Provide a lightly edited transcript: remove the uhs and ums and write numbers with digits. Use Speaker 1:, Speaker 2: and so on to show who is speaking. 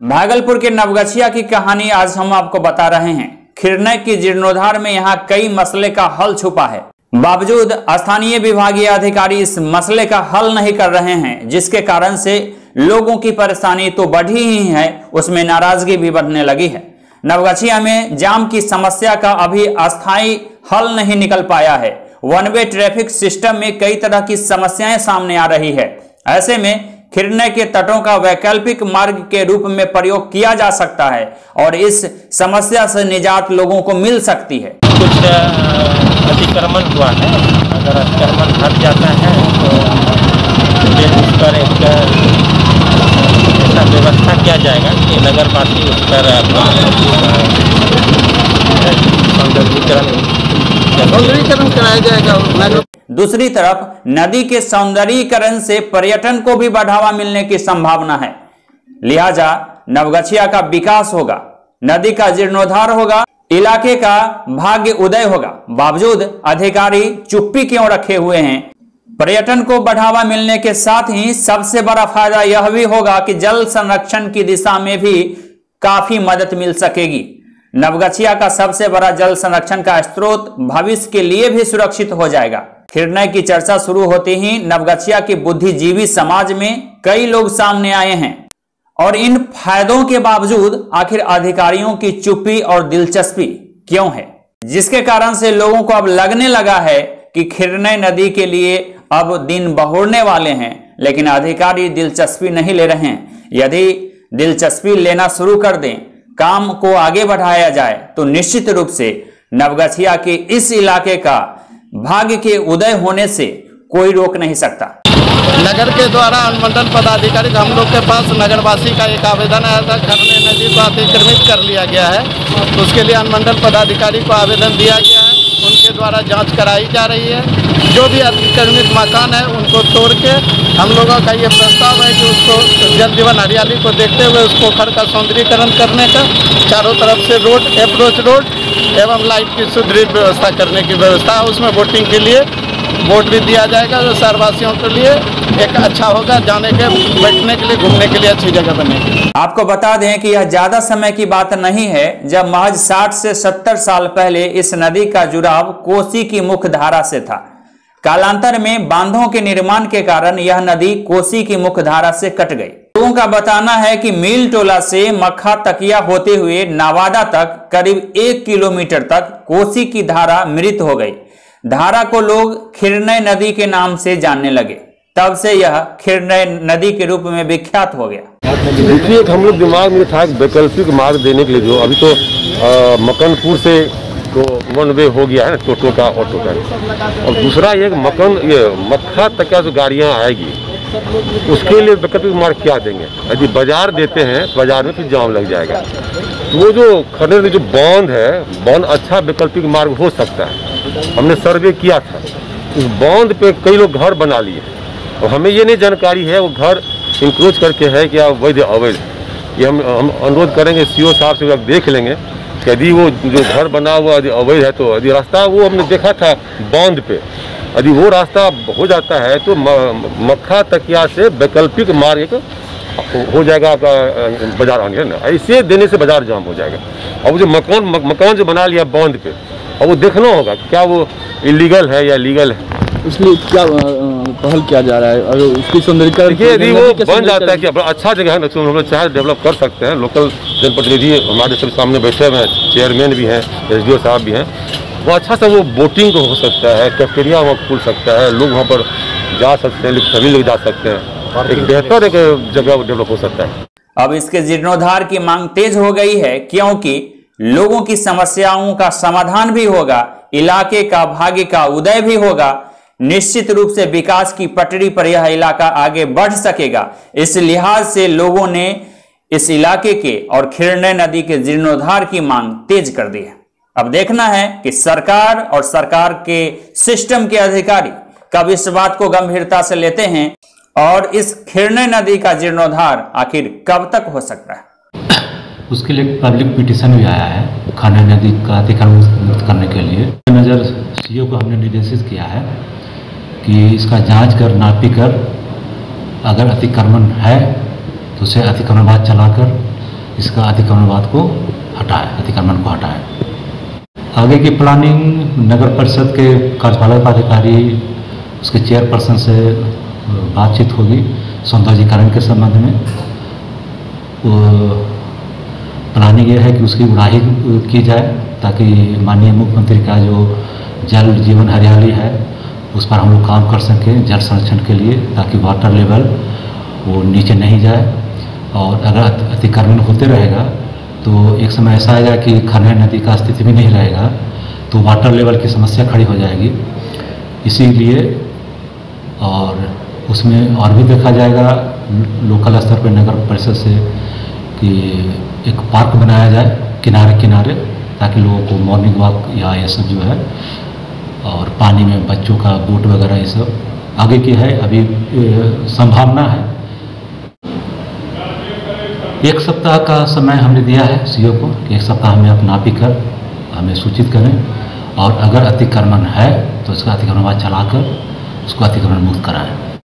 Speaker 1: भागलपुर के नवगछिया की कहानी आज हम आपको बता रहे हैं। खिरनई की जीर्णोद्धार में यहाँ कई मसले का हल छुपा है, बावजूद स्थानीय विभागीय अधिकारी इस मसले का हल नहीं कर रहे हैं, जिसके कारण से लोगों की परेशानी तो बढ़ी ही है, उसमें नाराजगी भी बढ़ने लगी है। नवगछिया में जाम की समस्या का अभी अस्थायी हल नहीं निकल पाया है। वन वे ट्रैफिक सिस्टम में कई तरह की समस्याएं सामने आ रही है। ऐसे में खिरनई के तटों का वैकल्पिक मार्ग के रूप में प्रयोग किया जा सकता है और इस समस्या से निजात लोगों को मिल सकती है।
Speaker 2: कुछ अतिक्रमण हुआ है, अगर अतिक्रमण हट जाता है तो उस पर एक ऐसा व्यवस्था किया जाएगा कि नगरवासी उस पर सौंदर्यीकरण कराया जाएगा।
Speaker 1: दूसरी तरफ नदी के सौंदर्यीकरण से पर्यटन को भी बढ़ावा मिलने की संभावना है, लिहाजा नवगछिया का विकास होगा, नदी का जीर्णोद्धार होगा, इलाके का भाग्य उदय होगा। बावजूद अधिकारी चुप्पी क्यों रखे हुए हैं? पर्यटन को बढ़ावा मिलने के साथ ही सबसे बड़ा फायदा यह भी होगा कि जल संरक्षण की दिशा में भी काफी मदद मिल सकेगी। नवगछिया का सबसे बड़ा जल संरक्षण का स्रोत भविष्य के लिए भी सुरक्षित हो जाएगा। खिरनई की चर्चा शुरू होते ही नवगछिया के बुद्धिजीवी समाज में कई लोग सामने आए हैं और इन फायदों के बावजूद आखिर अधिकारियों की चुप्पी और दिलचस्पी क्यों है, जिसके कारण से लोगों को अब लगने लगा है कि खिरनई नदी के लिए अब दिन बहुरने वाले हैं, लेकिन अधिकारी दिलचस्पी नहीं ले रहे हैं। यदि दिलचस्पी लेना शुरू कर दें, काम को आगे बढ़ाया जाए तो निश्चित रूप से नवगछिया के इस इलाके का भाग्य के उदय होने से कोई रोक नहीं सकता।
Speaker 3: नगर के द्वारा अनुमंडल पदाधिकारी हम लोग के पास नगरवासी का एक आवेदन आया था, खिरनई नदी को अतिक्रमित कर लिया गया है, उसके लिए अनुमंडल पदाधिकारी को आवेदन दिया गया है। उनके द्वारा जांच कराई जा रही है। जो भी अतिक्रमित मकान है उनको तोड़ के हम लोगों का ये प्रस्ताव है कि उसको जल जीवन हरियाली को देखते हुए उस पोखर का सौंदर्यीकरण करने का, चारों तरफ से रोड, अप्रोच रोड एवं लाइट की सुदृढ़ व्यवस्था करने की व्यवस्था है। उसमें बोटिंग के लिए बोट भी दिया जाएगा, जो शहरवासियों के लिए एक अच्छा होगा, जाने के बैठने के लिए घूमने के लिए अच्छी जगह बनेगी।
Speaker 1: आपको बता दें कि यह ज्यादा समय की बात नहीं है जब महज 60 से 70 साल पहले इस नदी का जुड़ाव कोसी की मुख्य धारा से था। कालांतर में बांधों के निर्माण के कारण यह नदी कोसी की मुख्य धारा से कट गई। लोगों का बताना है कि मील टोला से मक्खा तकिया होते हुए नवादा तक करीब 1 किलोमीटर तक कोसी की धारा मृत हो गई। धारा को लोग खिरनई नदी के नाम से जानने लगे, तब से यह खिरनई नदी के रूप में विख्यात हो गया।
Speaker 4: देखिए, हम लोग दिमाग में था वैकल्पिक मार्ग देने के लिए, जो अभी तो मकनपुर से तो वन वे हो गया है ना, टोटो का ऑटो का, और दूसरा एक मक्खा तक जो गाड़ियाँ आएगी उसके लिए वैकल्पिक मार्ग क्या देंगे? यदि बाजार देते हैं, बाजार में फिर जाम लग जाएगा। तो वो जो खनन जो बांध है, बांध अच्छा वैकल्पिक मार्ग हो सकता है। हमने सर्वे किया था, उस बांध पे कई लोग घर बना लिए और हमें ये नहीं जानकारी है वो घर इंक्रोच करके है क्या वैध अवैध। ये हम अनुरोध करेंगे सीओ साहब से, देख लेंगे यदि वो जो घर बना हुआ यदि अवैध है, तो यदि रास्ता वो हमने देखा था बांध पे, यदि वो रास्ता हो जाता है तो मक्खा तकिया से वैकल्पिक मार्ग हो जाएगा आपका बाजार आने ना, ऐसे देने से बाजार जाम हो जाएगा। और वो जो मकान जो बना लिया बांध पे, और वो देखना होगा क्या वो इलीगल है या लीगल है,
Speaker 5: इसलिए क्या पहल किया जा रहा है। और उसकी सौंदर्यीकरण
Speaker 4: देखिए, यदि वो बन जाता है कि अच्छा जगह है ना, तो हम लोग चाहे डेवलप कर सकते हैं। लोकल जनप्रतिनिधि हमारे सब सामने बैठे हुए हैं, चेयरमैन भी हैं, SDO साहब भी हैं, वो अच्छा सा वो बोटिंग हो सकता है, कैफेटेरिया वहाँ खुल सकता है, लोग वहाँ पर जा सकते हैं, सभी लोग जा सकते हैं, एक बेहतर एक जगह डेवलप हो सकता है।
Speaker 1: अब इसके जीर्णोद्धार की मांग तेज हो गई है, क्योंकि लोगों की समस्याओं का समाधान भी होगा, इलाके का भाग्य का उदय भी होगा। निश्चित रूप से विकास की पटरी पर यह इलाका आगे बढ़ सकेगा। इस लिहाज से लोगों ने इस इलाके के और खिरनई नदी के जीर्णोद्धार की मांग तेज कर दी है। अब देखना है कि सरकार और सरकार के सिस्टम के अधिकारी कब इस बात को गंभीरता से लेते हैं और इस खिरनई नदी का जीर्णोद्धार आखिर कब तक हो सकता है।
Speaker 6: उसके लिए पब्लिक पिटीशन भी आया है, खिरनई नदी का अतिक्रमण मुक्त करने के लिए। नजर सीओ को हमने निर्देशित किया है कि इसका जांच कर, नापी कर, अगर अतिक्रमण है तो उसे अतिक्रमणवाद चलाकर इसका अतिक्रमणवाद को हटाए, अतिक्रमण को हटाए। आगे की प्लानिंग नगर परिषद के कार्यपालक अधिकारी उसके चेयरपर्सन से बातचीत होगी सौंदर्यीकरण के संबंध में। प्लानिंग ये है कि उसकी उड़ाही की जाए ताकि माननीय मुख्यमंत्री का जो जल जीवन हरियाली है उस पर हम लोग काम कर सकें जल संरक्षण के लिए, ताकि वाटर लेवल वो नीचे नहीं जाए। और अगर अतिक्रमण होते रहेगा तो एक समय ऐसा आएगा कि खन्ने नदी का अस्तित्व भी नहीं रहेगा, तो वाटर लेवल की समस्या खड़ी हो जाएगी। इसीलिए और उसमें और भी देखा जाएगा लोकल स्तर पर नगर परिषद से कि एक पार्क बनाया जाए किनारे किनारे, ताकि लोगों को मॉर्निंग वॉक या ये सब जो है, और पानी में बच्चों का बोट वगैरह ये सब आगे की है। अभी संभावना है। 1 सप्ताह का समय हमने दिया है सीओ को कि 1 सप्ताह में आप नापी कर हमें सूचित करें, और अगर अतिक्रमण है तो इसका अतिक्रमण चलाकर उसको अतिक्रमण मुक्त कराएं।